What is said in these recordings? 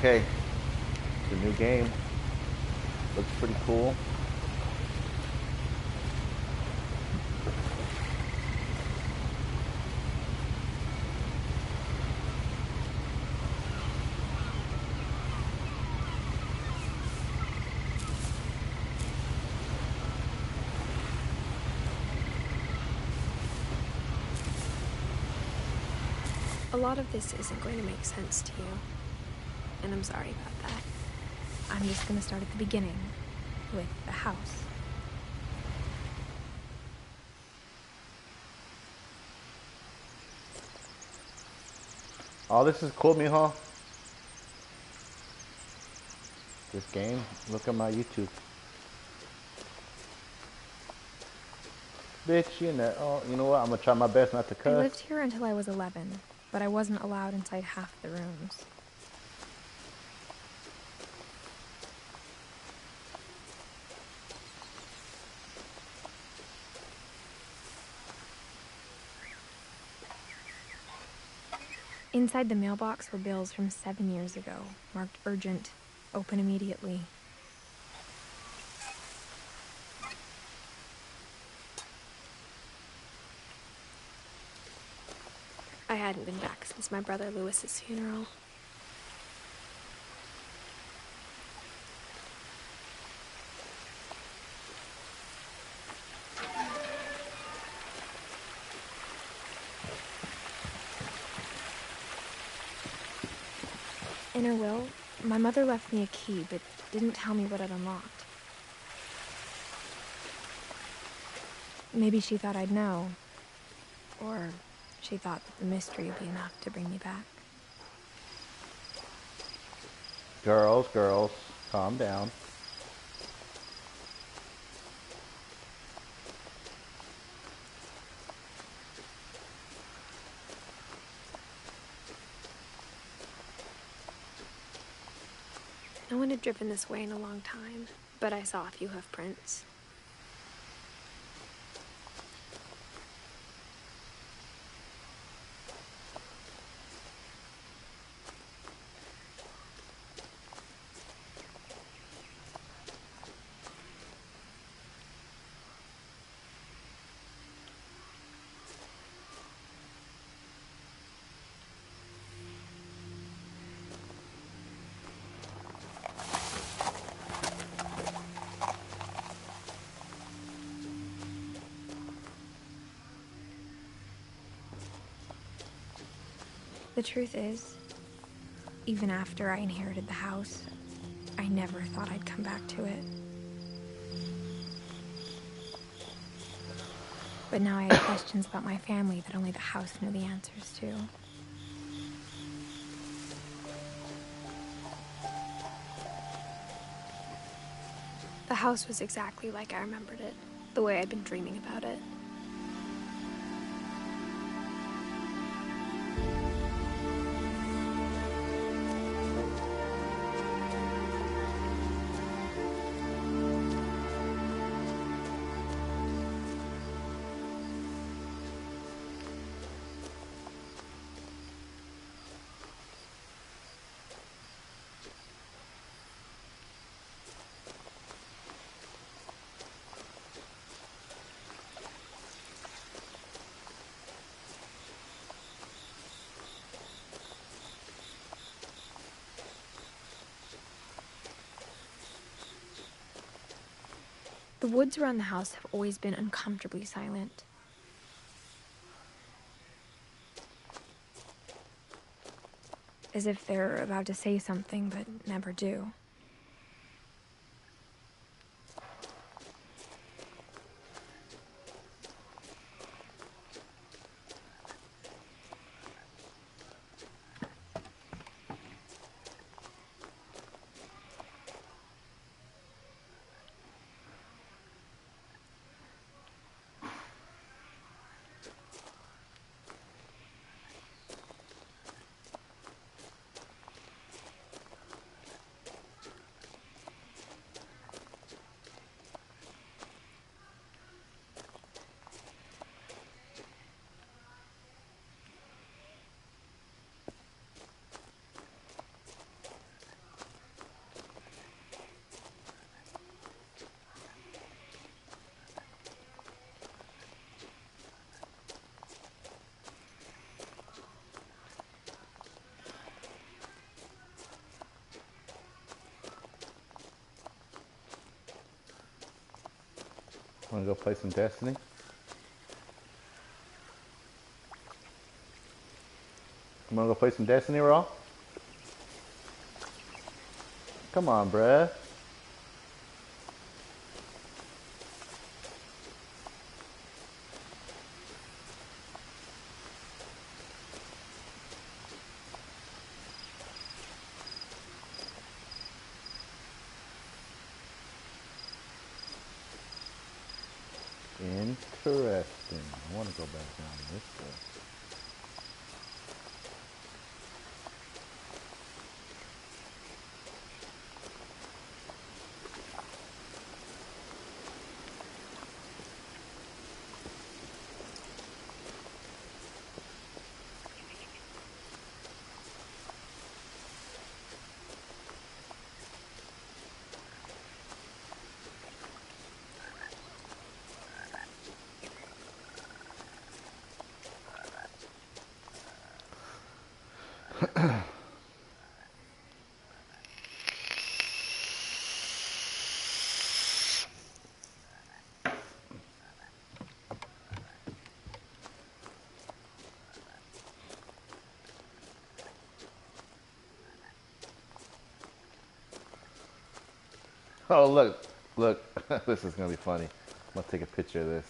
Okay, it's a new game. Looks pretty cool. A lot of this isn't going to make sense to you, and I'm sorry about that. I'm just going to start at the beginning, with the house. Oh, this is cool, mijo. This game. Look at my YouTube. Bitch, you know what? I'm gonna try my best not to I cuss. lived here until I was 11, but I wasn't allowed inside half the rooms. Inside the mailbox were bills from 7 years ago, marked urgent, open immediately. I hadn't been back since my brother Lewis's funeral. In her will, my mother left me a key, but didn't tell me what it unlocked. Maybe she thought I'd know. Or she thought that the mystery would be enough to bring me back. Girls, calm down. No one had driven this way in a long time, but I saw a few hoof prints. The truth is, even after I inherited the house, I never thought I'd come back to it. But now I had questions about my family that only the house knew the answers to. The house was exactly like I remembered it, the way I'd been dreaming about it. The woods around the house have always been uncomfortably silent. As if they're about to say something, but never do. Wanna go play some Destiny? You wanna go play some Destiny, Raw? Come on, bruh. Interesting. I want to go back down this way. Oh, look. Look. This is going to be funny. I'm going to take a picture of this.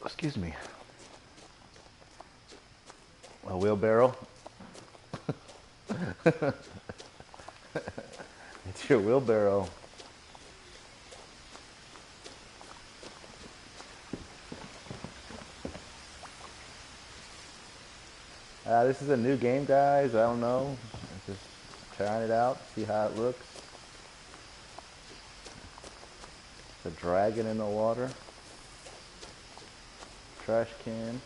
Excuse me. A wheelbarrow. It's your wheelbarrow. This is a new game, guys. I don't know. I'm just trying it out, see how it looks. It's a dragon in the water. Trash can.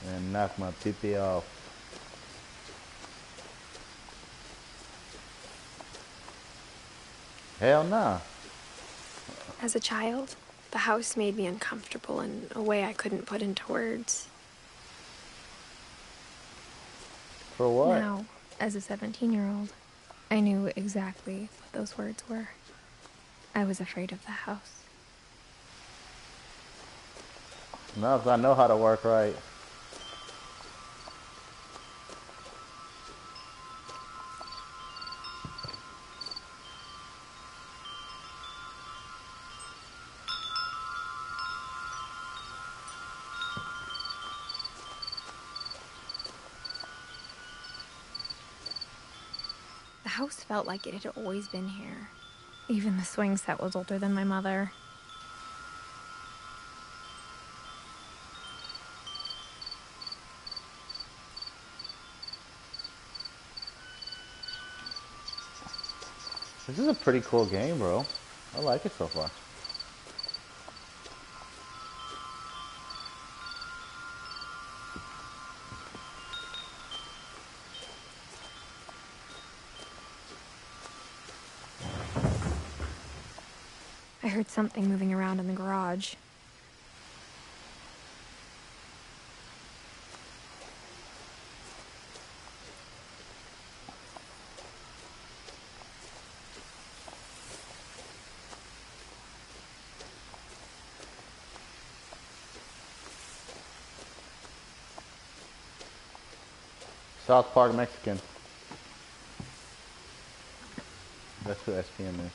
And knock my pee-pee off. Hell nah. As a child, the house made me uncomfortable in a way I couldn't put into words. For what? Now, as a 17-year-old, I knew exactly what those words were. I was afraid of the house. No, 'cause I know how to work right. The house felt like it had always been here. Even the swing set was older than my mother. This is a pretty cool game, bro. I like it so far. I heard something moving around in the garage. South Park Mexican. That's who SPM is.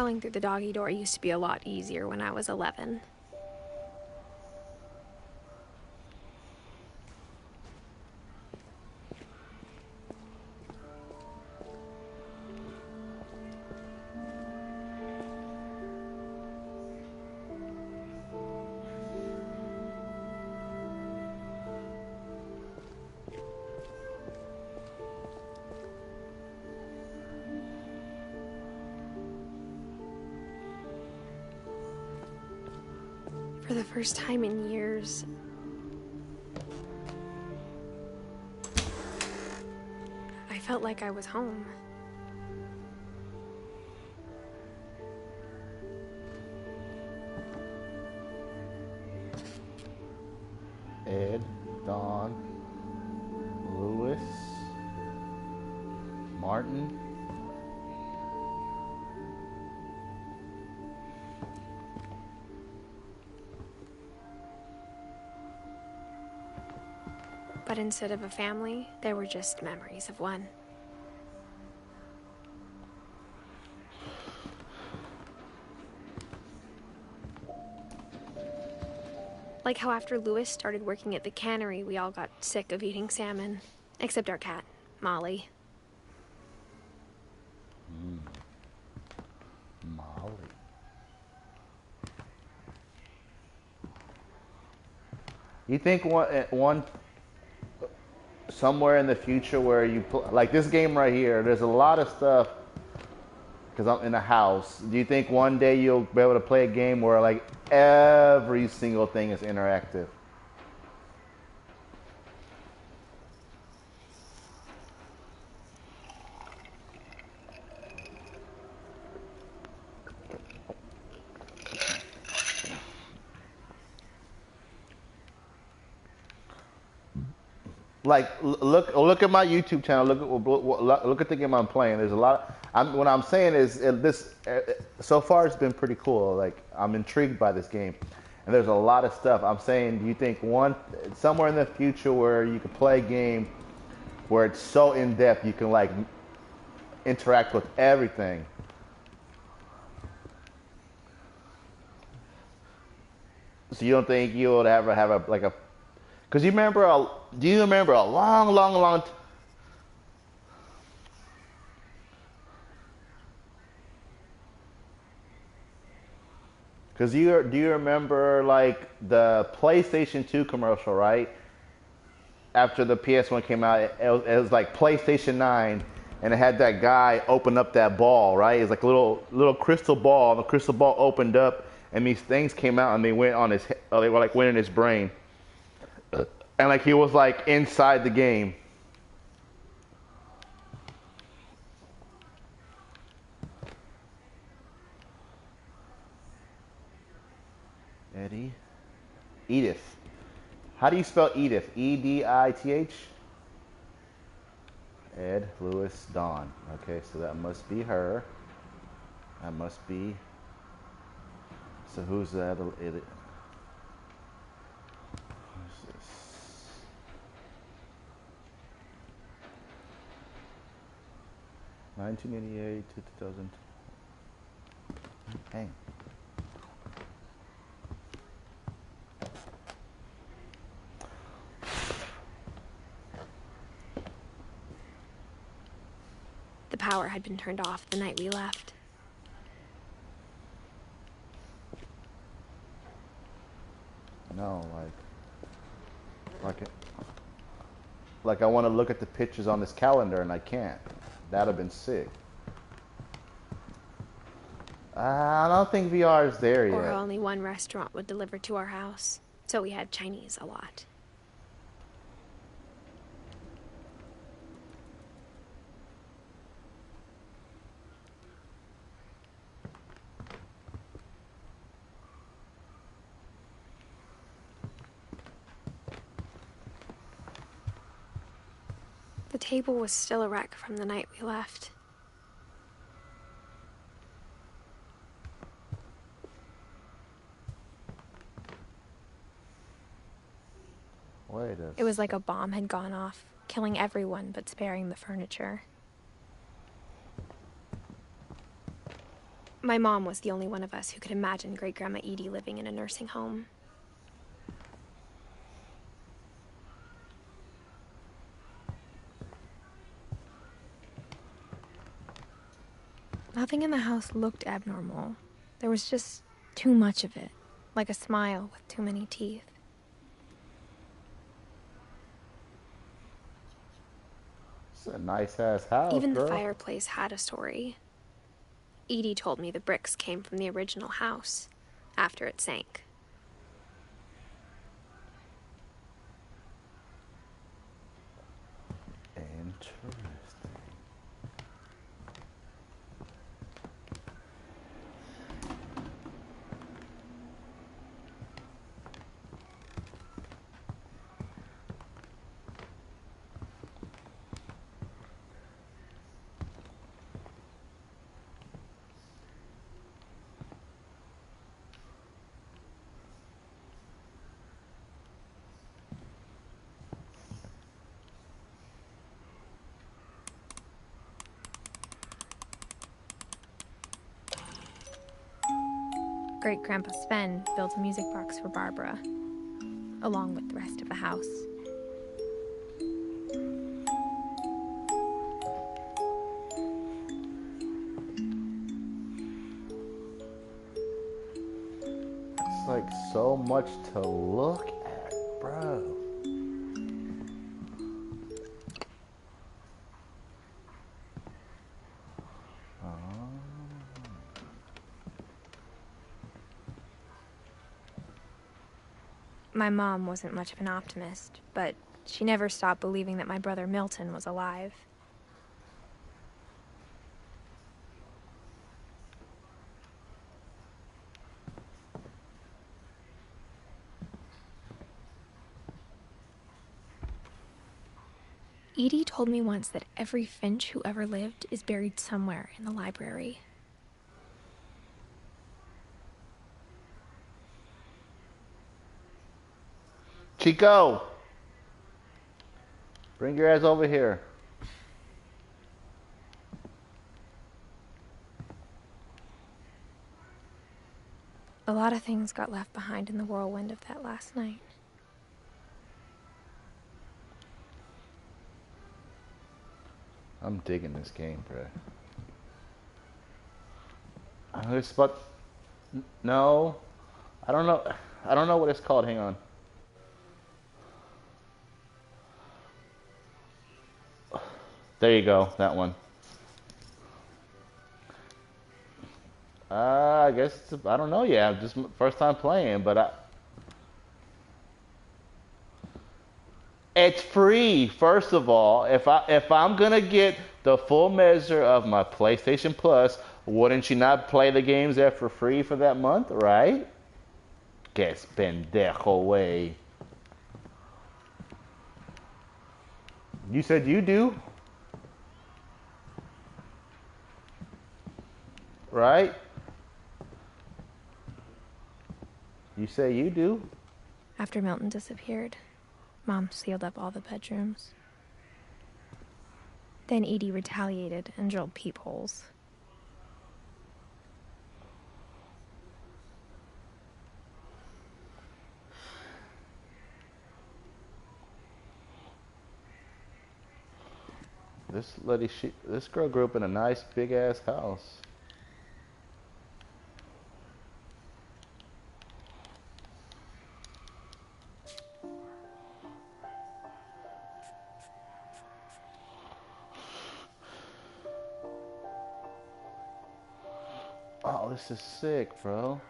Crawling through the doggy door used to be a lot easier when I was 11. For the first time in years, I felt like I was home. Ed, Dawn, Lewis, Martin. But instead of a family, there were just memories of one. Like how after Lewis started working at the cannery, we all got sick of eating salmon. Except our cat, Molly. Molly. You think one somewhere in the future where you like this game right here, there's a lot of stuff because I'm in a house. Do you think one day you'll be able to play a game where like every single thing is interactive? Like look at my YouTube channel. Look at the game I'm playing. There's a lot. What I'm saying is this. So far, it's been pretty cool. Like I'm intrigued by this game, and there's a lot of stuff. I'm saying, do you think somewhere in the future where you can play a game where it's so in depth you can like interact with everything? So you don't think you'll ever have a because you remember, do you remember a long because do you remember like the PlayStation 2 commercial, right? After the PS1 came out, it was like PlayStation 9, and it had that guy open up that ball, right? It's like a little crystal ball. The crystal ball opened up, and these things came out, and they went on they were like went in his brain. And like he was like inside the game. Eddie. Edith. How do you spell Edith? Edith? Ed, Lewis, Dawn. Okay, so that must be her. That must be. So who's that? Who's this? 1988 to 2000. Hang. The power had been turned off the night we left. No, like I want to look at the pictures on this calendar and I can't. That'd have been sick. I don't think VR is there yet. Or only one restaurant would deliver to our house, so we had Chinese a lot. The table was still a wreck from the night we left. It was like a bomb had gone off, killing everyone but sparing the furniture. My mom was the only one of us who could imagine Great-Grandma Edie living in a nursing home. Nothing in the house looked abnormal. There was just too much of it, like a smile with too many teeth. It's a nice-ass house, Even girl. the fireplace had a story. Edie told me the bricks came from the original house, after it sank. Interesting. Great-Grandpa Sven built a music box for Barbara, along with the rest of the house. It's like so much to look at, bro. My mom wasn't much of an optimist, but she never stopped believing that my brother Milton was alive. Edie told me once that every Finch who ever lived is buried somewhere in the library. Chico! Bring your ass over here. A lot of things got left behind in the whirlwind of that last night. I'm digging this game, bro. It's but no, I don't know. I don't know what it's called. Hang on. There you go. That one. I guess I don't know. Yeah, just first time playing, but it's free. First of all, if I'm gonna get the full measure of my PlayStation Plus, wouldn't you not play the games there for free for that month, right? Guess pendejo way. You said you do, right? You say you do. After Milton disappeared, Mom sealed up all the bedrooms. Then Edie retaliated and drilled peepholes. This girl grew up in a nice big ass house. Oh, this is sick, bro.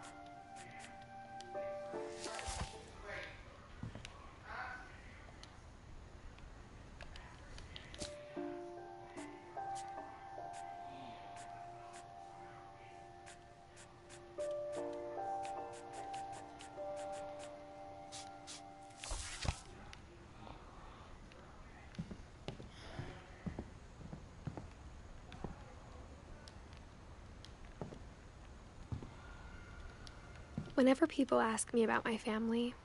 Whenever people ask me about my family,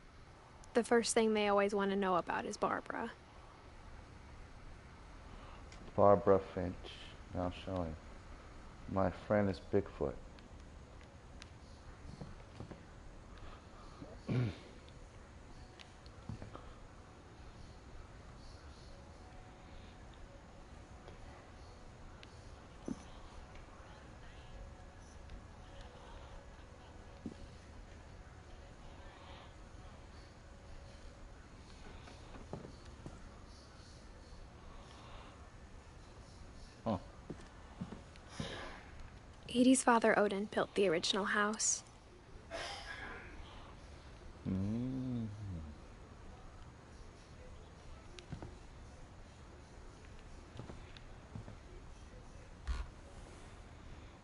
the first thing they always want to know about is Barbara. Barbara Finch. Now showing. My friend is Bigfoot. Oh. Edie's father, Odin, built the original house. Mm.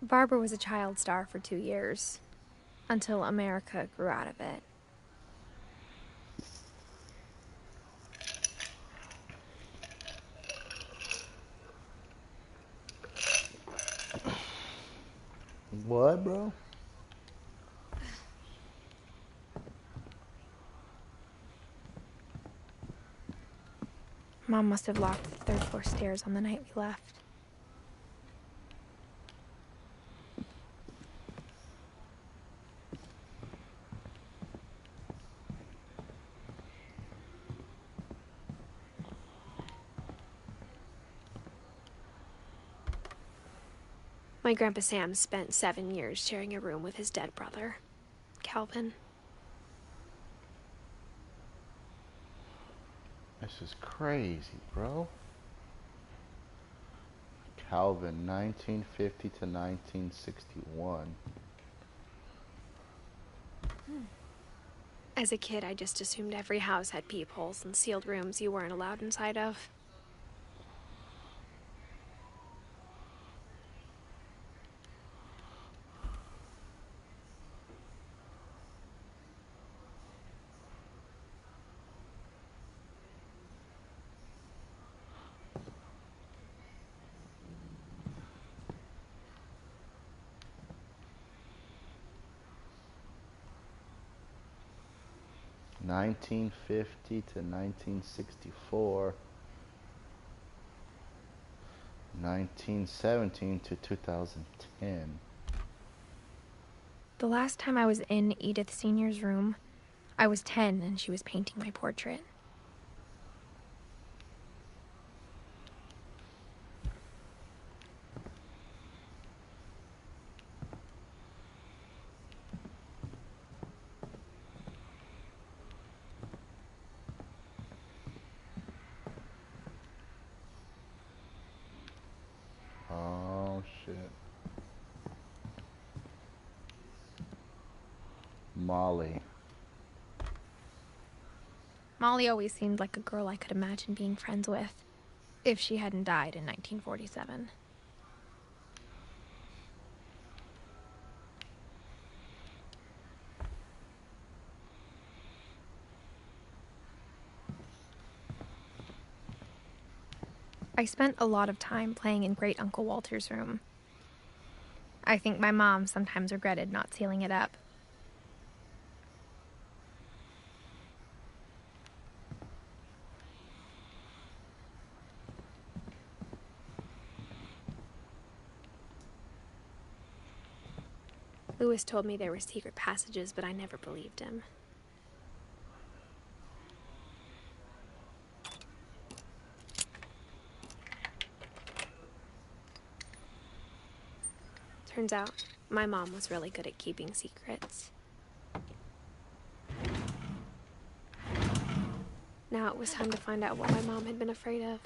Barbara was a child star for 2 years, until America grew out of it. What, bro? Mom must have locked the 3rd floor stairs on the night we left. My Grandpa Sam spent 7 years sharing a room with his dead brother, Calvin. This is crazy, bro. Calvin, 1950 to 1961. As a kid, I just assumed every house had peepholes and sealed rooms you weren't allowed inside of. (1950 to 1964), 1917 to 2010. The last time I was in Edith Sr.'s room, I was 10 and she was painting my portrait. Oh shit. Molly. Molly always seemed like a girl I could imagine being friends with, if she hadn't died in 1947. I spent a lot of time playing in Great Uncle Walter's room. I think my mom sometimes regretted not sealing it up. Lewis told me there were secret passages, but I never believed him. Turns out, my mom was really good at keeping secrets. Now it was time to find out what my mom had been afraid of.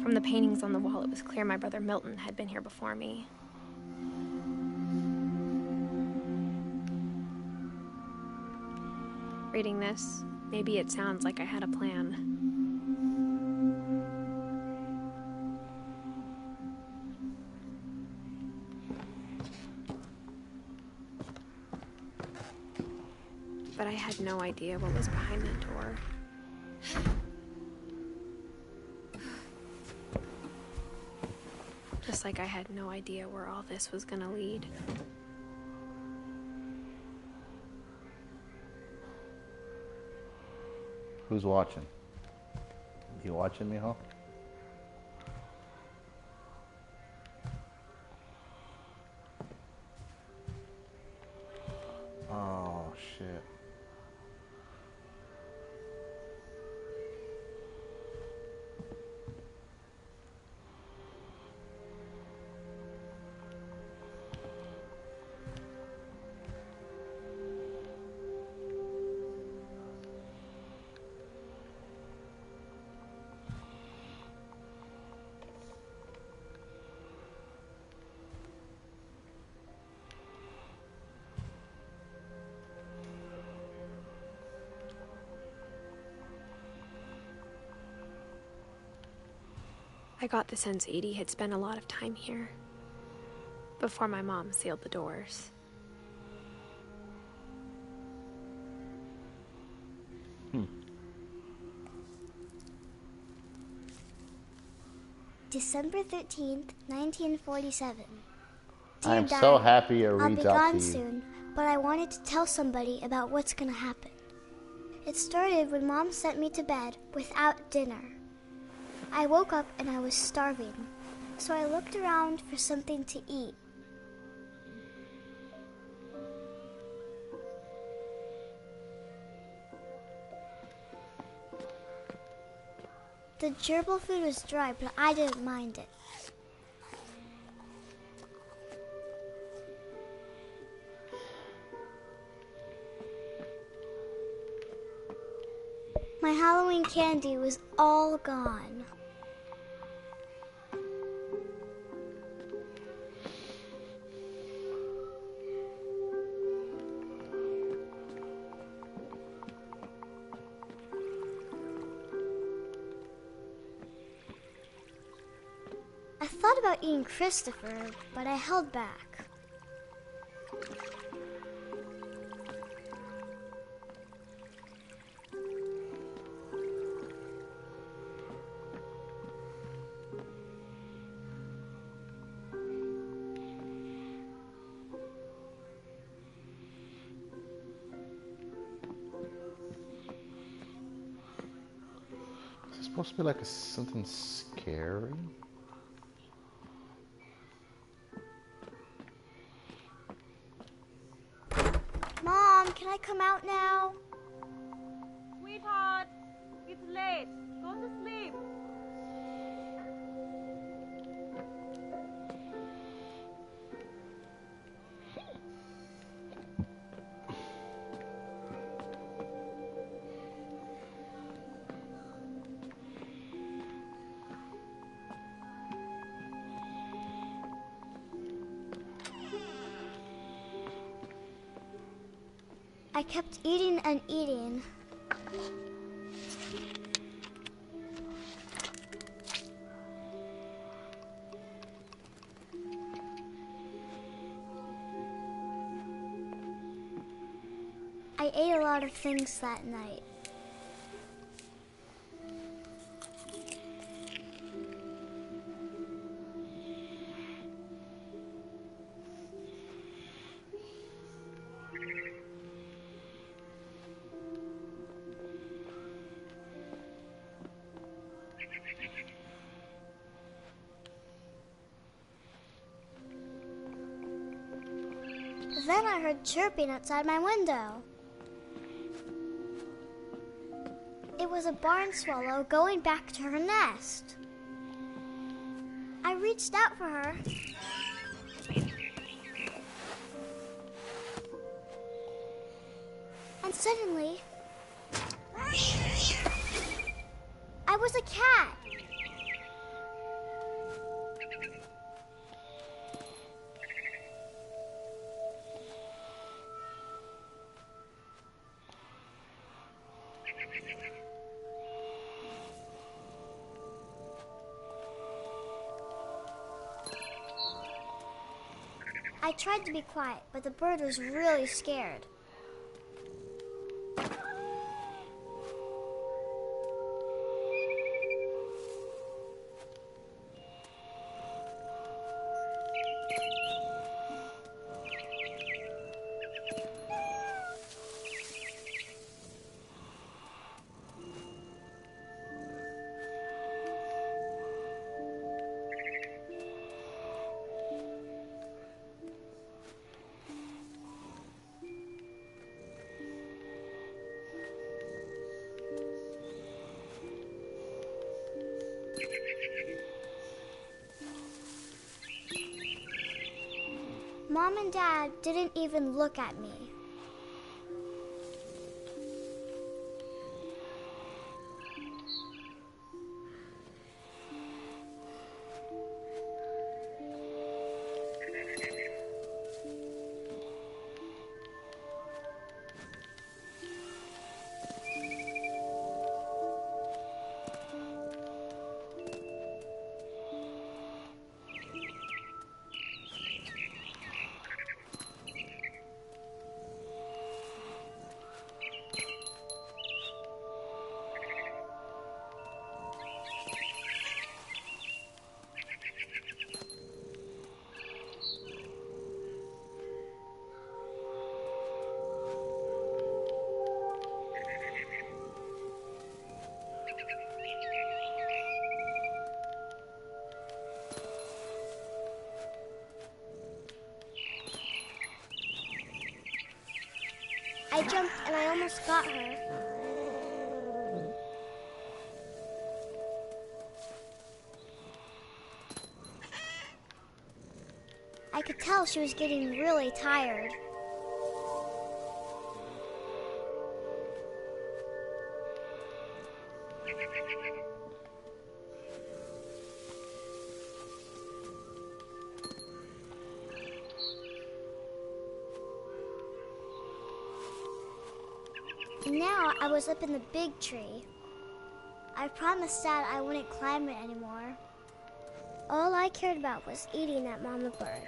From the paintings on the wall, it was clear my brother Milton had been here before me. Reading this, maybe it sounds like I had a plan. But I had no idea what was behind that door. Just Just like I had no idea where all this was gonna lead. Who's watching? You watching me, huh? Oh, shit. I got the sense Edie had spent a lot of time here before my mom sealed the doors. December 13th, 1947. I'm Dear so Diary, happy it I'll reads be out gone to you. soon, but I wanted to tell somebody about what's gonna happen. It started when Mom sent me to bed without dinner. I woke up and I was starving, so I looked around for something to eat. The gerbil food was dry, but I didn't mind it. My Halloween candy was all gone. I thought about eating Christopher, but I held back. Is it supposed to be like something scary? Mom, can I come out now? Sweetheart, it's late. Go to sleep. I kept eating and eating. I ate a lot of things that night. Then I heard chirping outside my window. It was a barn swallow going back to her nest. I reached out for her. And suddenly, I was a cat. I tried to be quiet, but the bird was really scared. Mom and Dad didn't even look at me. I jumped and I almost got her. I could tell she was getting really tired. Now I was up in the big tree. I promised Dad I wouldn't climb it anymore. All I cared about was eating that mama bird.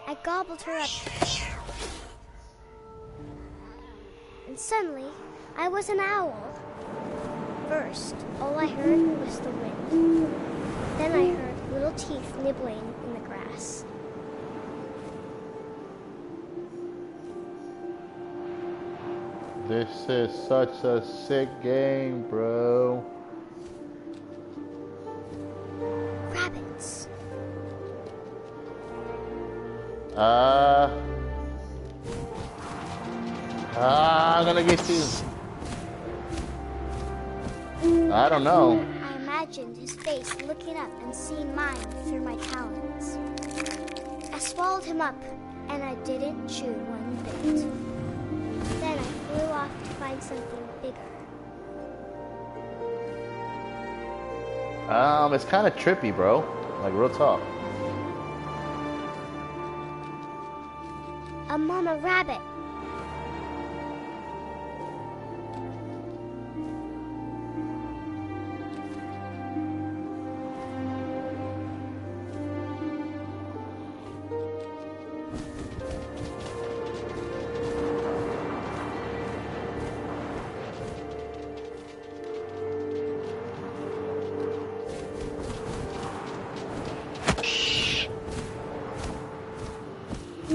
I gobbled her up. And suddenly, I was an owl. First, all I heard was the wind. Then I heard little teeth nibbling in the grass. This is such a sick game, bro. Rabbits. I'm gonna get you. I don't know. I imagined his face looking up and seeing mine through my talons. I swallowed him up, and I didn't chew one bit. Then I flew off to find something bigger. It's kind of trippy, bro. Like, real talk. A mama rabbit.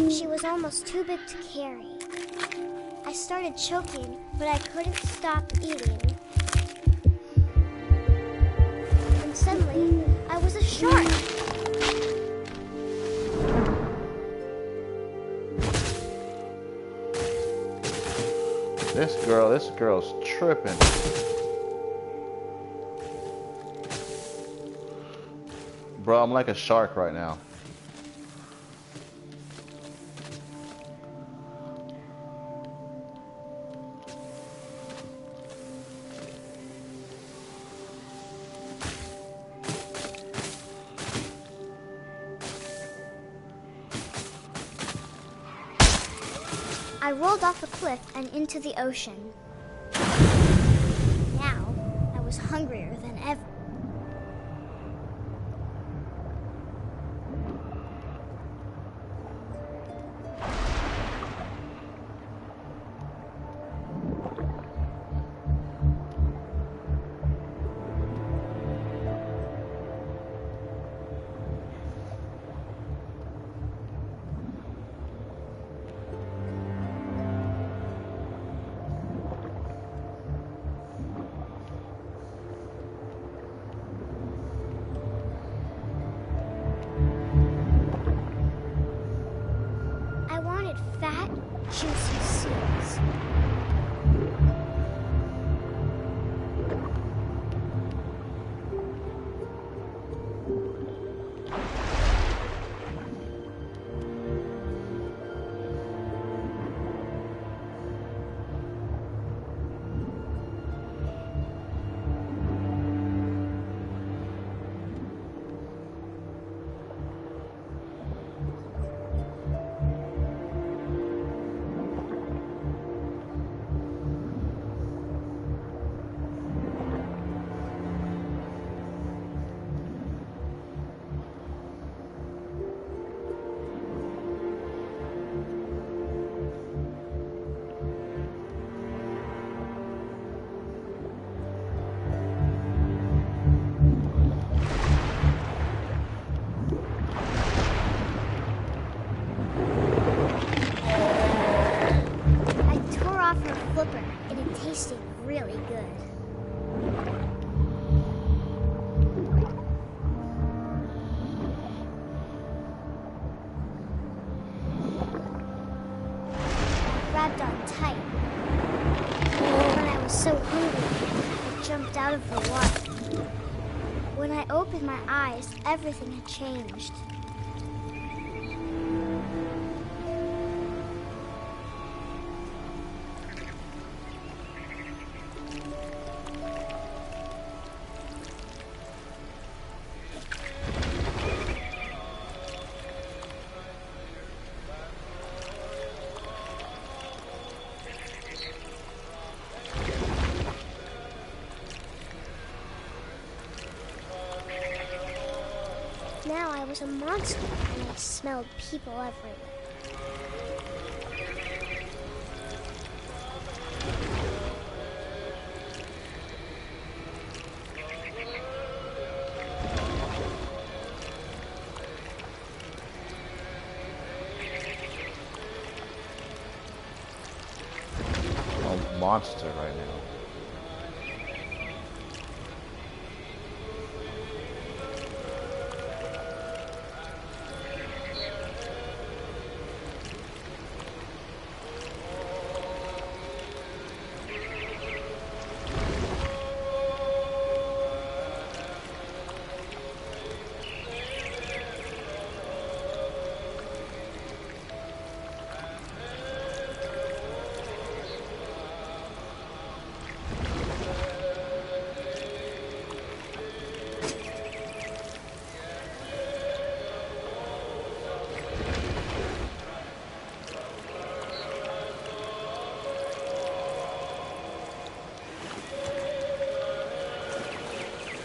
She was almost too big to carry. I started choking, but I couldn't stop eating. And suddenly, I was a shark. This girl's tripping. Bro, I'm like a shark right now. I rolled off the cliff and into the ocean. Now, I was hungrier than ever. pretty good. I grabbed on tight. When I was so hungry, I jumped out of the water. When I opened my eyes, everything had changed. Now I was a monster, and I smelled people everywhere. I'm a monster right now.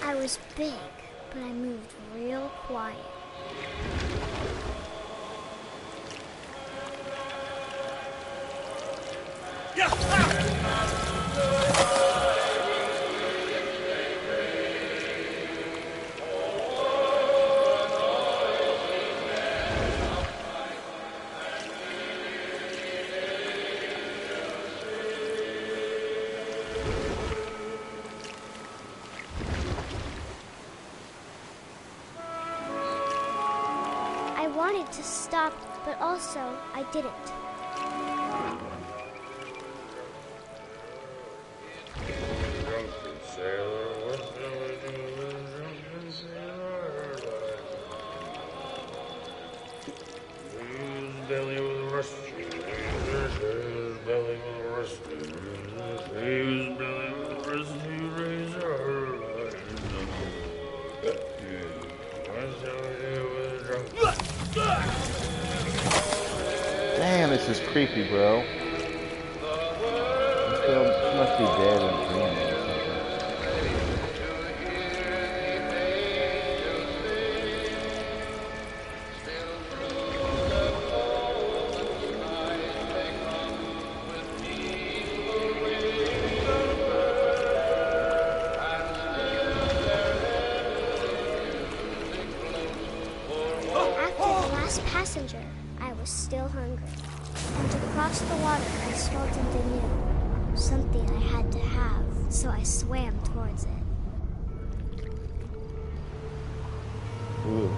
I was big, but I moved real quiet. I wanted to stop, but also I didn't. Damn, this is creepy, bro. She must be dead and dreaming or something. After the last passenger, I was still hungry. And to cross the water, I smelled something new. Something I had to have, so I swam towards it. Ooh.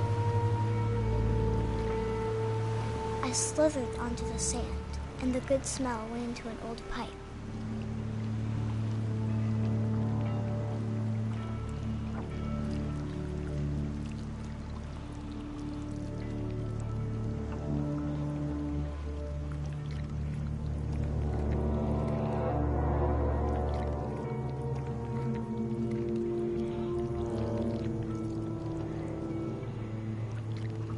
I slithered onto the sand, and the good smell went into an old pipe.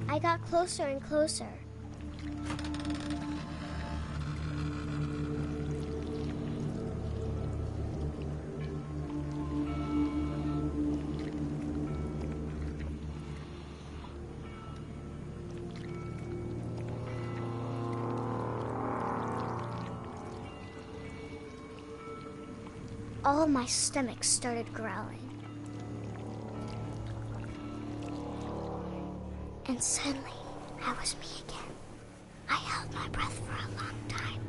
I got closer and closer. All my stomach started growling. And suddenly, I was me again. I held my breath for a long time,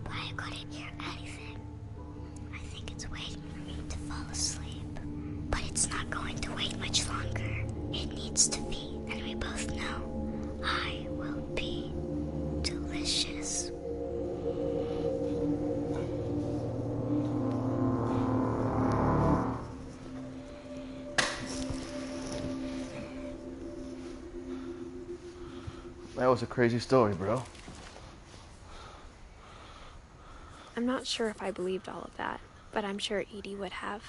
but I couldn't hear anything. I think it's waiting for fall asleep. But it's not going to wait much longer. It needs to be, and we both know I will be delicious. That was a crazy story, bro. I'm not sure if I believed all of that, but I'm sure Edie would have.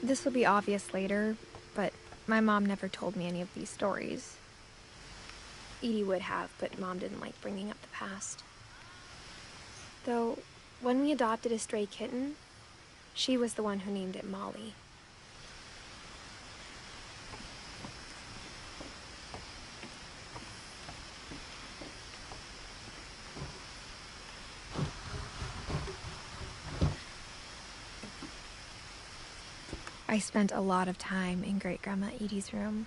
This will be obvious later, but my mom never told me any of these stories. Edie would have, but Mom didn't like bringing up the past. Though, when we adopted a stray kitten, she was the one who named it Molly. I spent a lot of time in Great-Grandma Edie's room.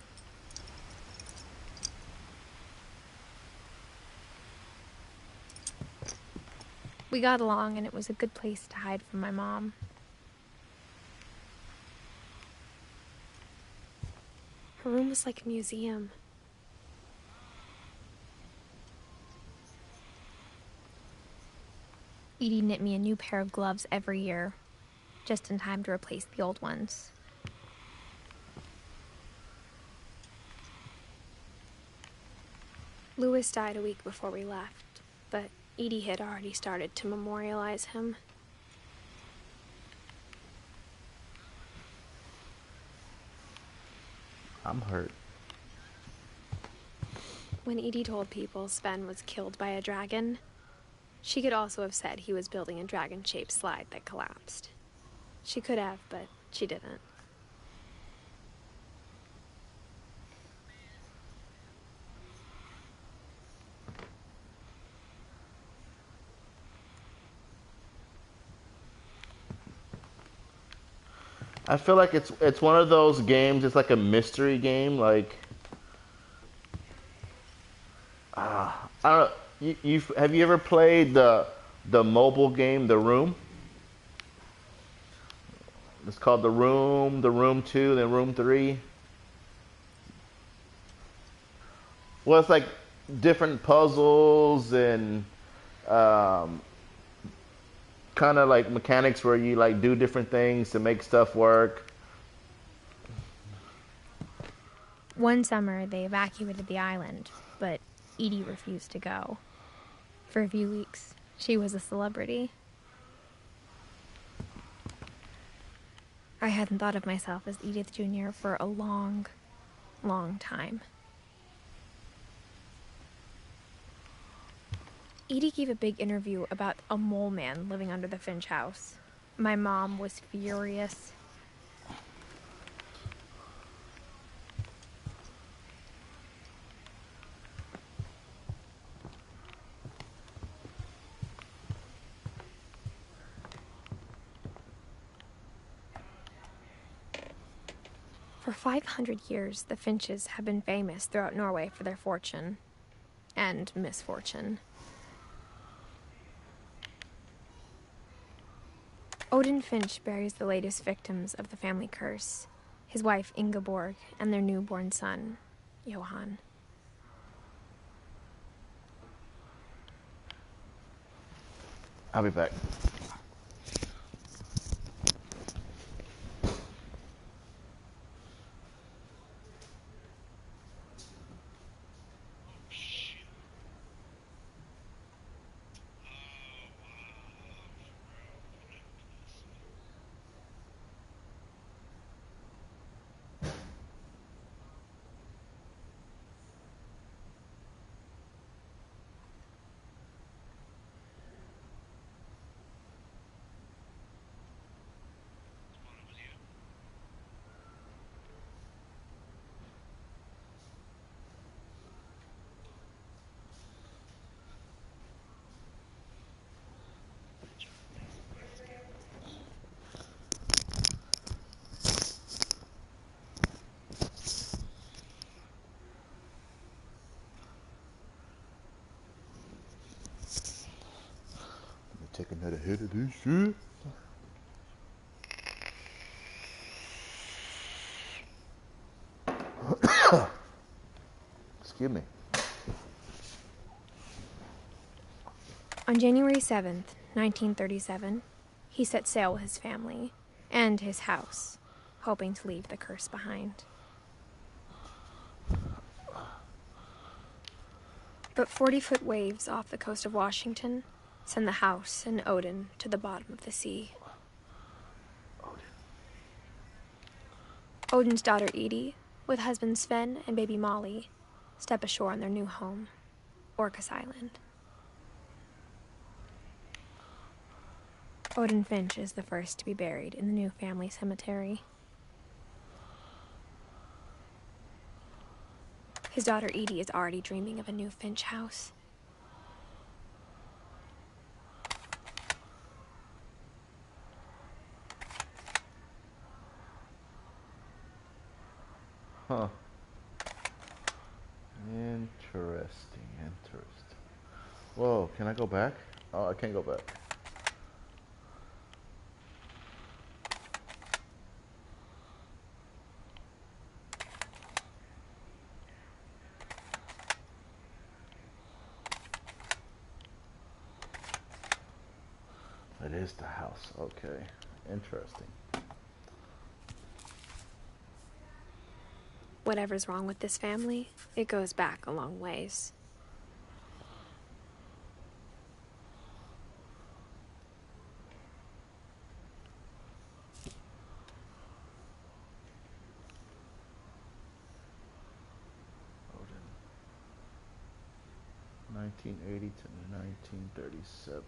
We got along, and it was a good place to hide from my mom. Her room was like a museum. Edie knit me a new pair of gloves every year, just in time to replace the old ones. Louis died a week before we left, but Edie had already started to memorialize him. I'm hurt. When Edie told people Sven was killed by a dragon, she could also have said he was building a dragon-shaped slide that collapsed. She could have, but she didn't. I feel like it's one of those games. It's like a mystery game. Like, I don't know. You have you ever played the mobile game The Room? It's called The Room, The Room 2, then Room 3. Well, it's like different puzzles and kind of like mechanics where you like do different things to make stuff work. One summer, they evacuated the island, but Edie refused to go. For a few weeks, she was a celebrity. I hadn't thought of myself as Edith Jr. for a long, long time. Edie gave a big interview about a mole man living under the Finch house. My mom was furious. For 500 years, the Finches have been famous throughout Norway for their fortune and misfortune. Odin Finch buries the latest victims of the family curse, his wife Ingeborg and their newborn son, Johan. I'll be back. not ahead of this shit. Excuse me. On January 7th, 1937, he set sail with his family and his house, hoping to leave the curse behind. But 40-foot waves off the coast of Washington send the house and Odin to the bottom of the sea. Odin's daughter Edie, with husband Sven and baby Molly, step ashore on their new home, Orcas Island. Odin Finch is the first to be buried in the new family cemetery. His daughter Edie is already dreaming of a new Finch house. Huh. Interesting. Whoa, can I go back? Oh, I can't go back. It is the house. Okay. Interesting. Whatever's wrong with this family, it goes back a long ways. Odin. 1980 to 1937.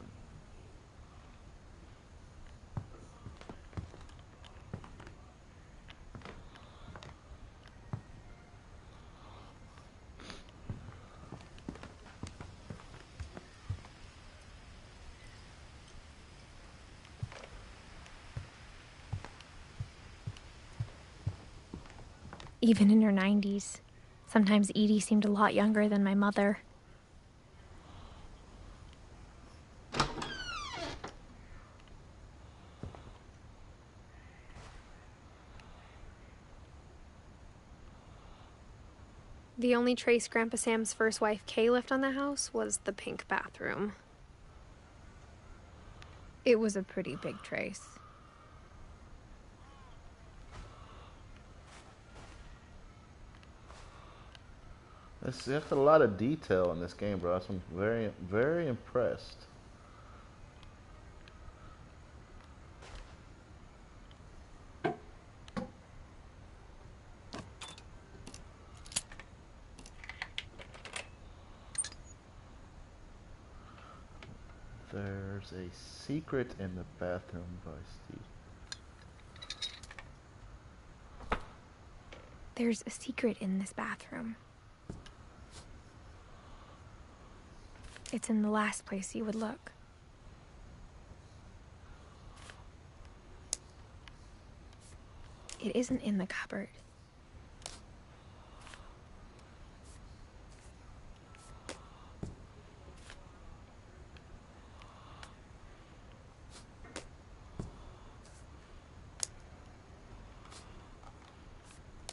Even in her 90s, sometimes Edie seemed a lot younger than my mother. The only trace Grandpa Sam's first wife, Kay, left on the house was the pink bathroom. It was a pretty big trace. There's a lot of detail in this game, bro. I'm very, very impressed. There's a secret in the bathroom by Steve. There's a secret in this bathroom. It's in the last place you would look. It isn't in the cupboard.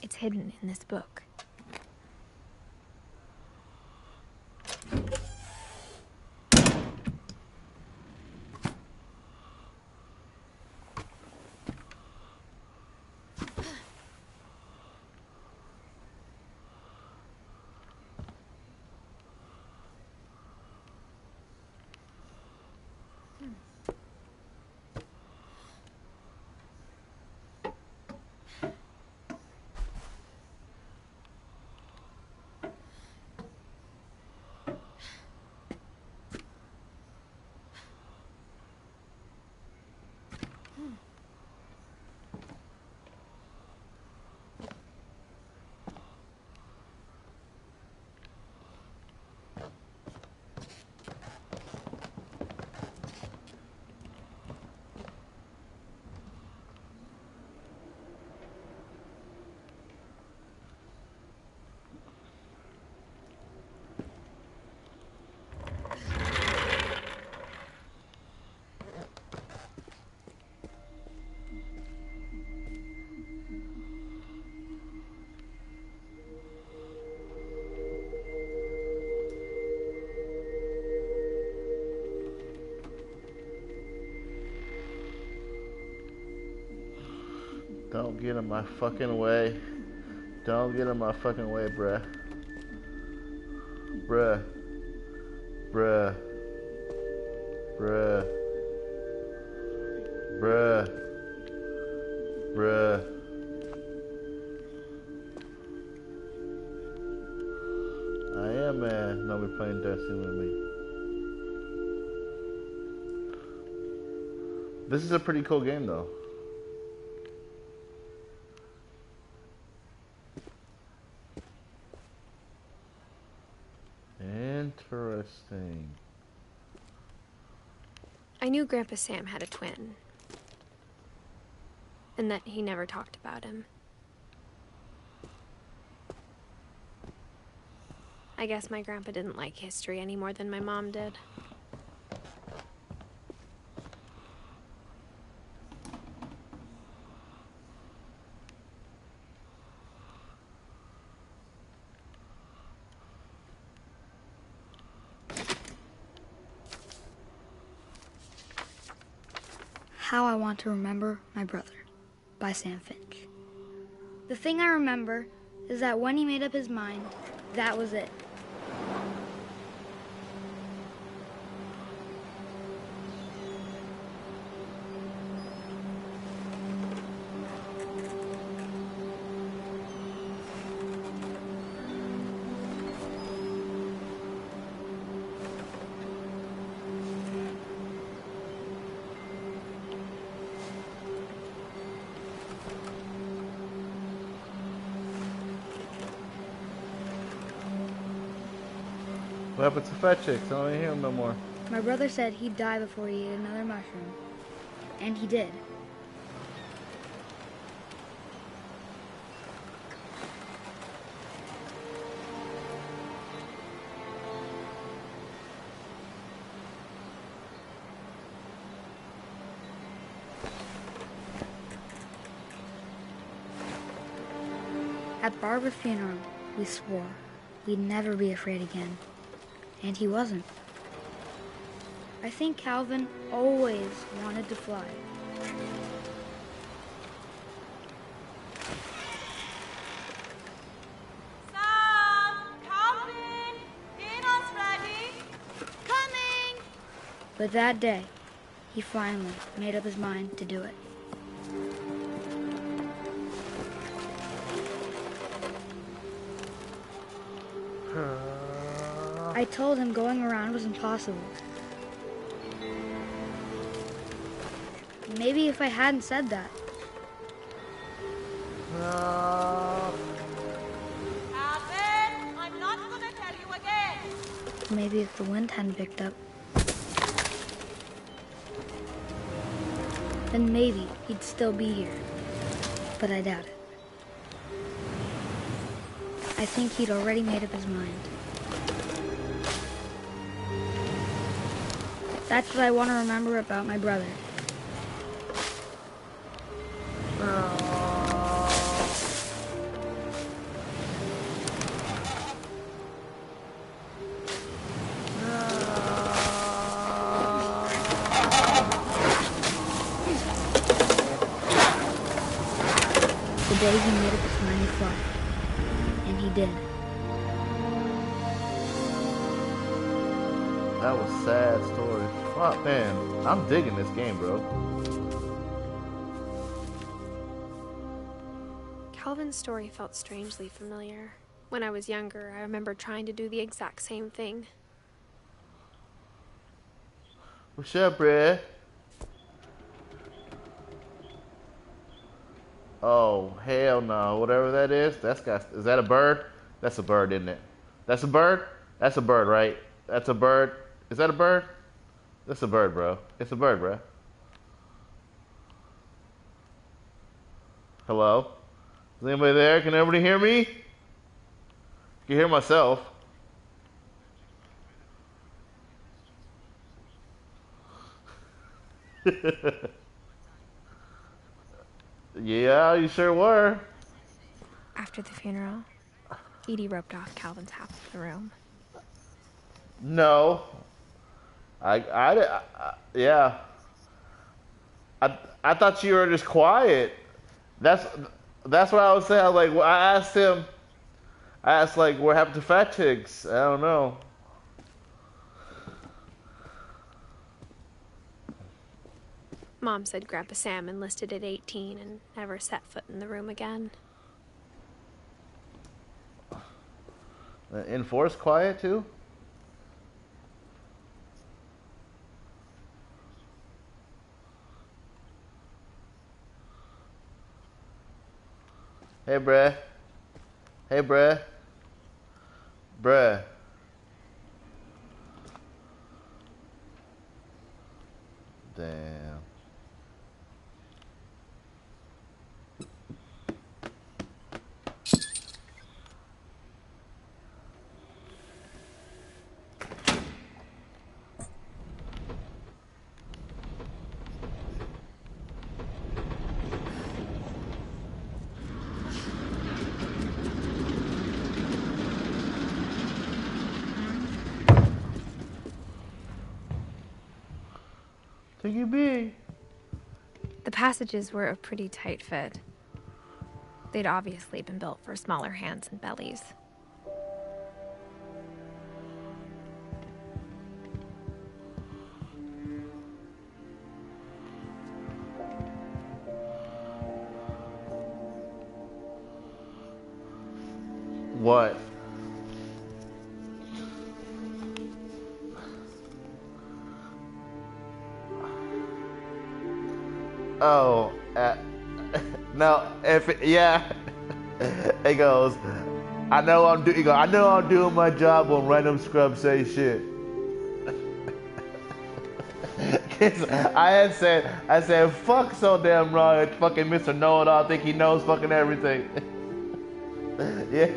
It's hidden in this book. Don't get in my fucking way. Don't get in my fucking way, bruh. Bruh. Bruh. Bruh. Bruh. Bruh. I am mad. Nobody playing Destiny with me. This is a pretty cool game though. Interesting. I knew Grandpa Sam had a twin. And that he never talked about him. I guess my grandpa didn't like history any more than my mom did. How I Want to Remember My Brother by Sam Finch. The thing I remember is that when he made up his mind, that was it. What happened to Fat Chicks? I don't even hear him no more. My brother said he'd die before he ate another mushroom. And he did. At Barbara's funeral, we swore we'd never be afraid again. And he wasn't. I think Calvin always wanted to fly. Sam! Calvin! Dinner's ready! Coming! But that day, he finally made up his mind to do it. I told him going around was impossible. Maybe if I hadn't said that. Calvin, I'm not gonna tell you again. Maybe if the wind hadn't picked up. Then maybe he'd still be here. But I doubt it. I think he'd already made up his mind. That's what I want to remember about my brother. The day he made up his mind to fly. And he did. That was a sad story. Fuck, man. I'm digging this game, bro. Calvin's story felt strangely familiar. When I was younger, I remember trying to do the exact same thing. What's up, bruh? Oh, hell no. Whatever that is, is that a bird? That's a bird, isn't it? That's a bird? That's a bird, right? That's a bird. Is that a bird? That's a bird, bro. It's a bird, bro. Hello? Is anybody there? Can everybody hear me? I can hear myself. Yeah, you sure were. After the funeral, Edie roped off Calvin's half of the room. No. Yeah. I thought you were just quiet. That's that's what I was saying. I was like, well, I asked him. I asked like, what happened to Fat Chicks? I don't know. Mom said Grandpa Sam enlisted at 18 and never set foot in the room again. Enforced quiet too. Hey, bruh. Hey, bruh. Bruh. Damn. Take you big. The passages were a pretty tight fit. They'd obviously been built for smaller hands and bellies. What? Oh, no. Yeah, it goes. I know I'm doing. I know I'm doing my job when random scrubs say shit. 'Cause I said, fuck so damn wrong. Fucking Mr. Know-It-All think he knows fucking everything. Yeah.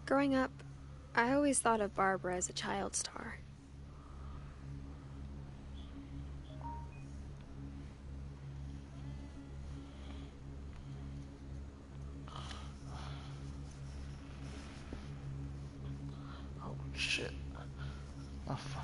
Growing up, I always thought of Barbara as a child star. Oh shit. Oh, fuck.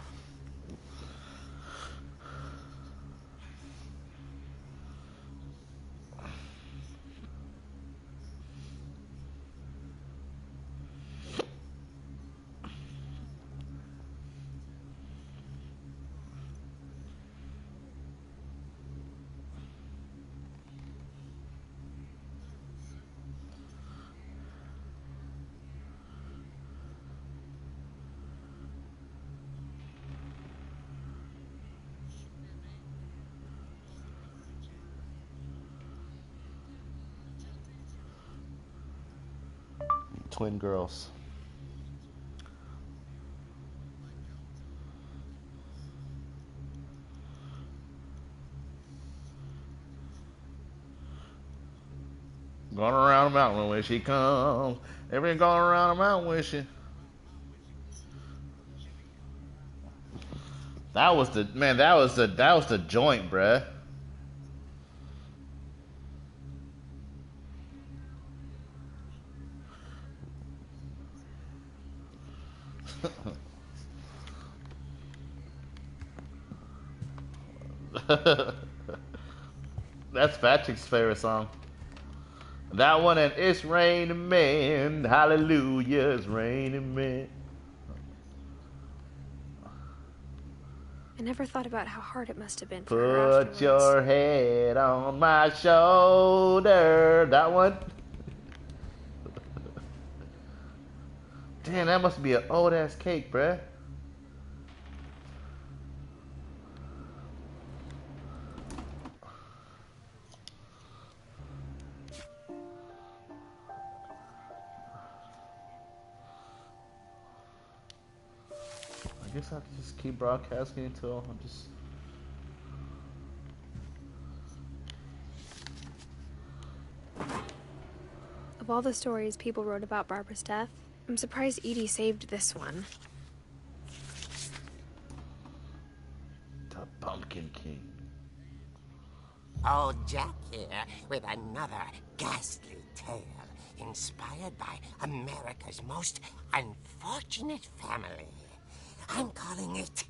Twin girls. Going around the mountain when she comes. Everything going around the mountain when she. That was the man. That was the joint, bruh. That's Patrick's favorite song. That one and It's Raining Men. Hallelujah, it's raining men. I never thought about how hard it must have been for her Put afterwards. your head on my shoulder. That one? Damn, that must be an old ass cake, bruh. I guess I have to just keep broadcasting until I'm just. Of all the stories people wrote about Barbara's death, I'm surprised Edie saved this one. The Pumpkin King. Old Jack here with another ghastly tale inspired by America's most unfortunate family. I'm calling it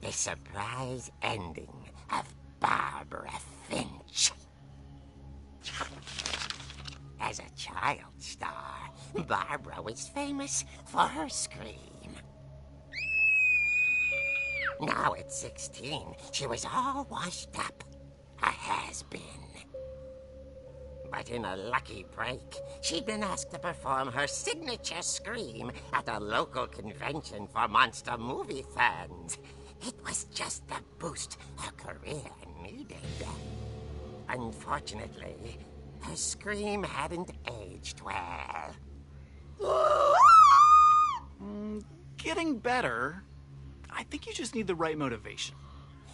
The Surprise Ending of Barbara Finch. As a child star, Barbara was famous for her scream. Now at 16, she was all washed up. A has-been. But in a lucky break, she'd been asked to perform her signature scream at a local convention for monster movie fans. It was just the boost her career needed. Unfortunately, her scream hadn't aged well. Getting better. I think you just need the right motivation.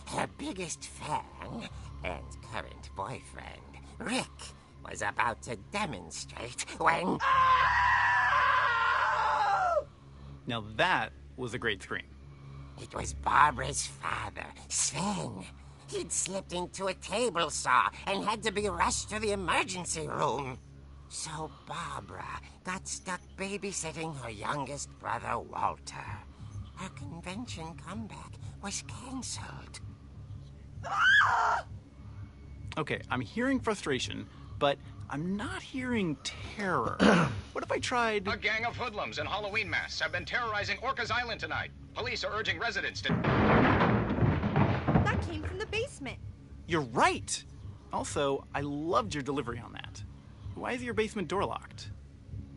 Her biggest fan and current boyfriend, Rick, was about to demonstrate when... Now that was a great scream. It was Barbara's father, Sven. He'd slipped into a table saw and had to be rushed to the emergency room. So Barbara got stuck babysitting her youngest brother, Walter. Her convention comeback was canceled. Okay, I'm hearing frustration, but I'm not hearing terror. What if I tried... A gang of hoodlums in Halloween masks have been terrorizing Orcas Island tonight. Police are urging residents to... That came from the basement. You're right! Also, I loved your delivery on that. Why is your basement door locked?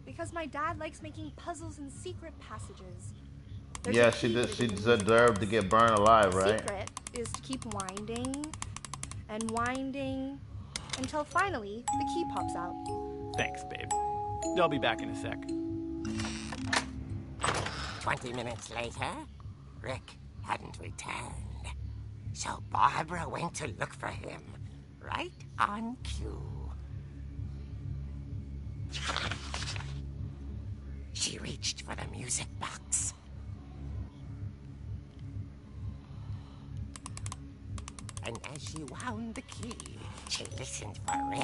Because my dad likes making puzzles and secret passages. Yeah, she deserved to get burned alive, right? The secret is to keep winding and winding until finally the key pops out. Thanks, babe. I'll be back in a sec. 20 minutes later, Rick hadn't returned. So Barbara went to look for him, right on cue. She reached for the music box. And as she wound the key, she listened for Rick,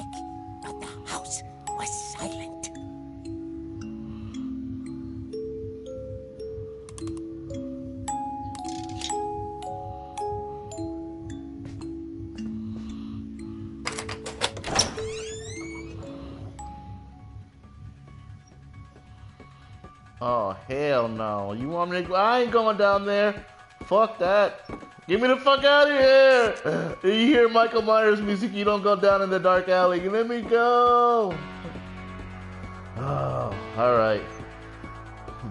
but the house was silent. Oh, hell no. You want me to... I ain't going down there. Fuck that. Get me the fuck out of here. You hear Michael Myers music, you don't go down in the dark alley. Let me go. Oh, alright.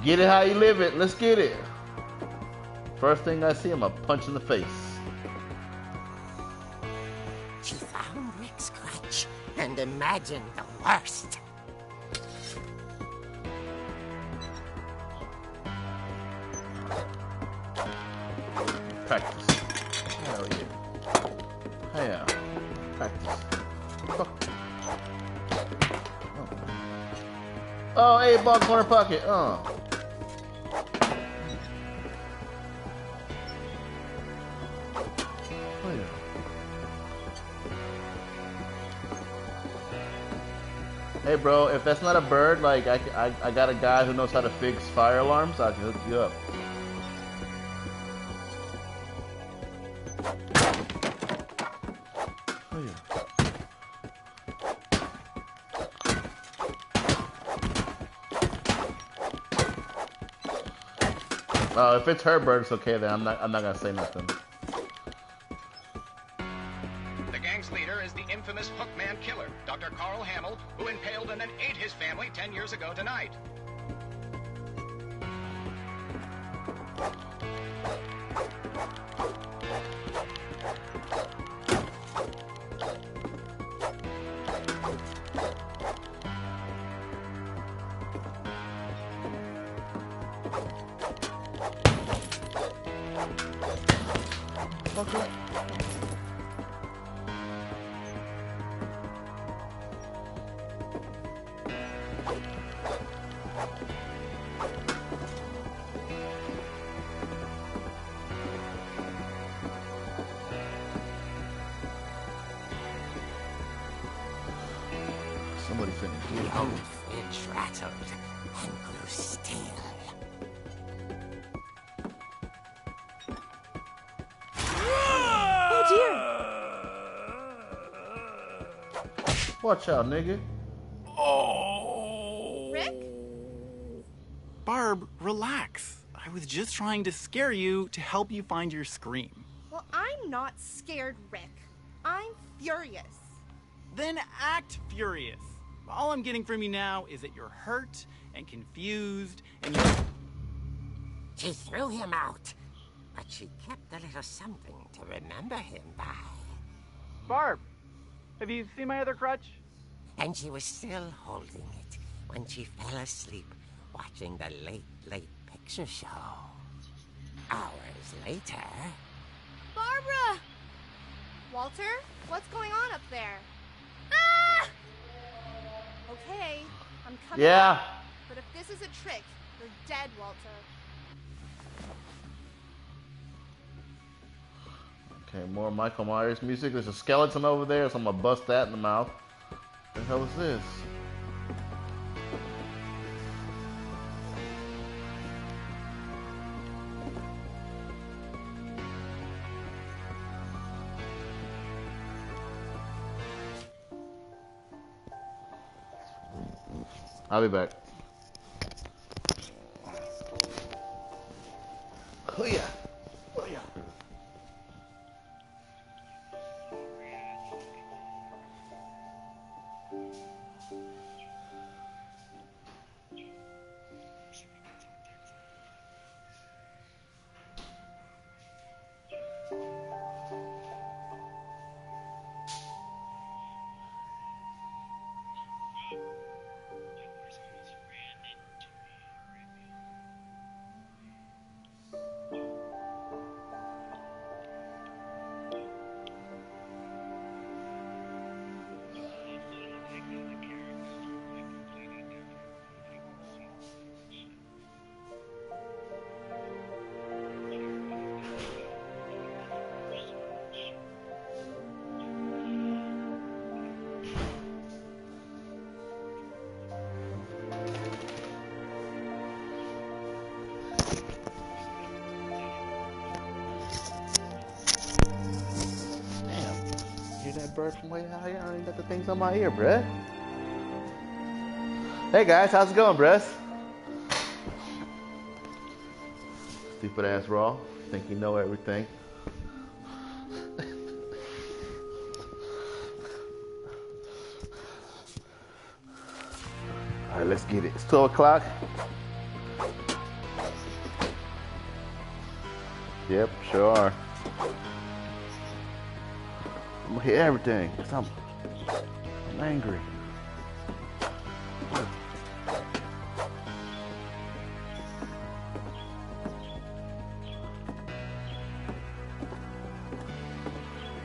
Get it how you live it. Let's get it. First thing I see, I'm a punch in the face. She found Rick's crutch and imagined the worst. Practice. Hell yeah. Yeah. Practice. Fuck. Oh, 8 ball corner pocket. Oh yeah. Hey bro, if that's not a bird, like I got a guy who knows how to fix fire alarms. I can hook you up. Oh yeah. Oh, if it's her bird, it's okay then. I'm not gonna say nothing. The gang's leader is the infamous Hookman killer, Dr. Carl Hamill, who impaled and then ate his family 10 years ago tonight. Okay. The old fridge rattled and grew still. Oh dear! Watch out, nigga. Oh. Rick? Barb, relax. I was just trying to scare you to help you find your scream. Well, I'm not scared, Rick. I'm furious. Then act furious. All I'm getting from you now is that you're hurt and confused and you're... She threw him out, but she kept a little something to remember him by. Barb, have you seen my other crutch? And she was still holding it when she fell asleep watching the late picture show. Hours later... Barbara! Walter, what's going on up there? Ah! Okay, I'm coming Yeah. up. But if this is a trick, you're dead, Walter. Okay, more Michael Myers music. There's a skeleton over there, so I'm gonna bust that in the mouth. What the hell is this? I'll be back. Oh yeah. Oh yeah. Bird from way out here. I don't even got the things on my ear, bruh. Hey guys, how's it going, bruh? Stupid ass Raw. Think you know everything. Alright, let's get it. It's 12 o'clock. Yep, sure are. I'm gonna hit everything, cause I'm angry.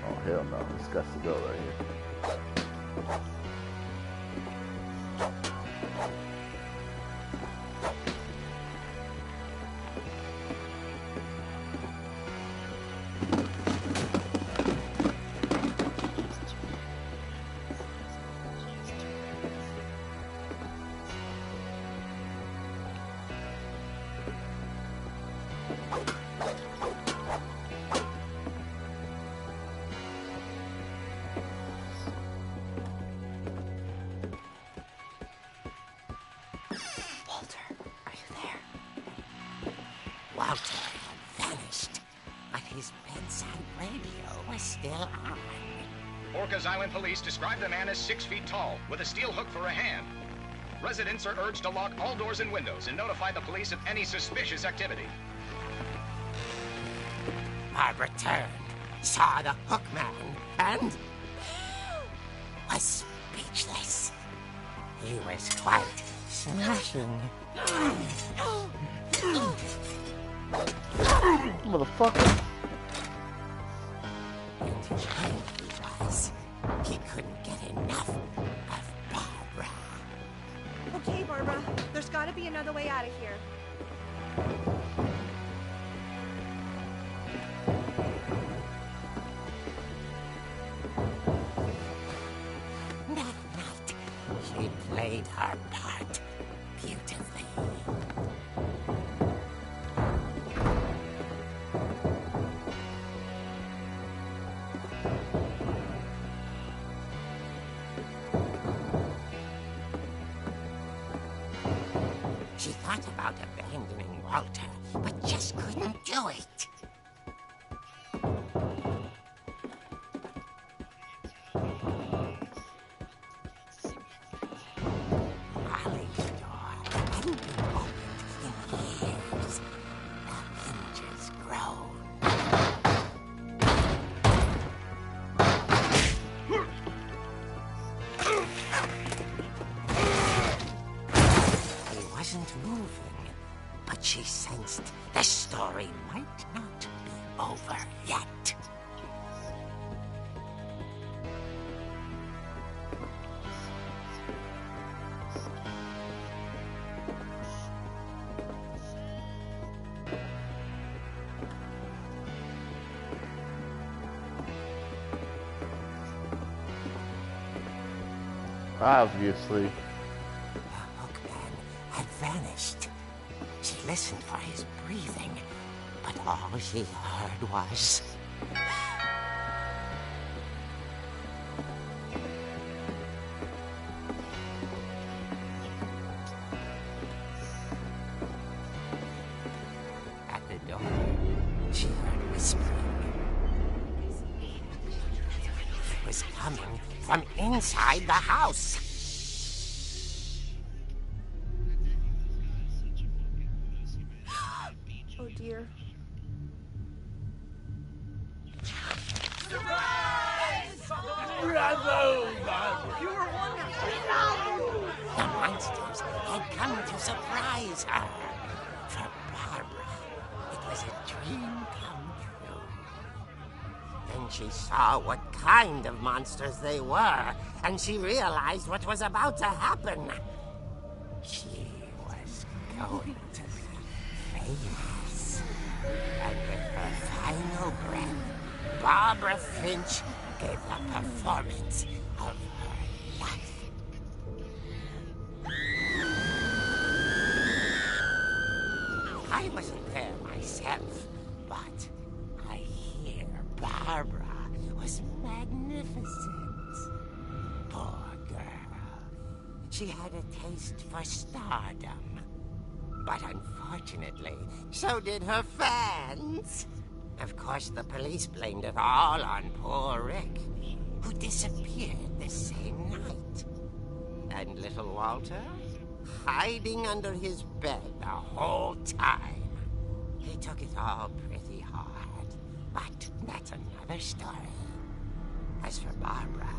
Oh hell no, this got to go right here. Walter had vanished, but his bedside radio was still on. Orcas Island police describe the man as 6 feet tall, with a steel hook for a hand. Residents are urged to lock all doors and windows and notify the police of any suspicious activity. Barbara turned, saw the hook man, and was speechless. He was quite smashing. Motherfucker. And he was. He couldn't get enough of Barbara. Okay, Barbara, there's gotta be another way out of here. That night, she played abandoning Walter, but just couldn't do it. Molly's door hadn't been opened in years. The hinges groaned. He wasn't moving, but she sensed the story might not be over yet. Obviously. The hookman had vanished. She listened for his breathing, but all she heard was... At the door, she heard whispering. It was coming from inside the house. Oh dear. The monsters had come to surprise her. For Barbara, it was a dream come true. Then she saw what kind of monsters they were, and she realized what was about to happen. She was going to be famous. And with her final breath, Barbara Finch gave the performance of her life. I wasn't there myself, but I hear Barbara was magnificent. Poor girl. She had a taste for stardom. But unfortunately, so did her fans. Of course, the police blamed it all on poor Rick, who disappeared the same night. And little Walter? Hiding under his bed the whole time. He took it all pretty hard, but that's another story. As for Barbara,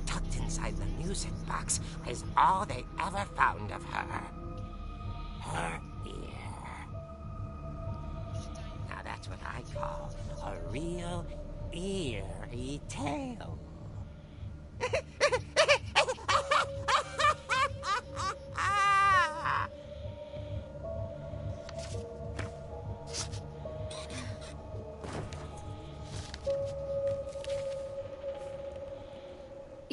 tucked inside the music box is all they ever found of her. Her ear. Now that's what I call a real eerie tale.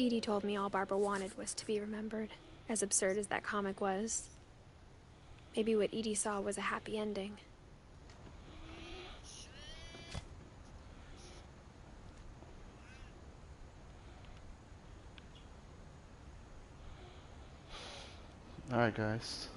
Edie told me all Barbara wanted was to be remembered, as absurd as that comic was. Maybe what Edie saw was a happy ending. Alright, guys.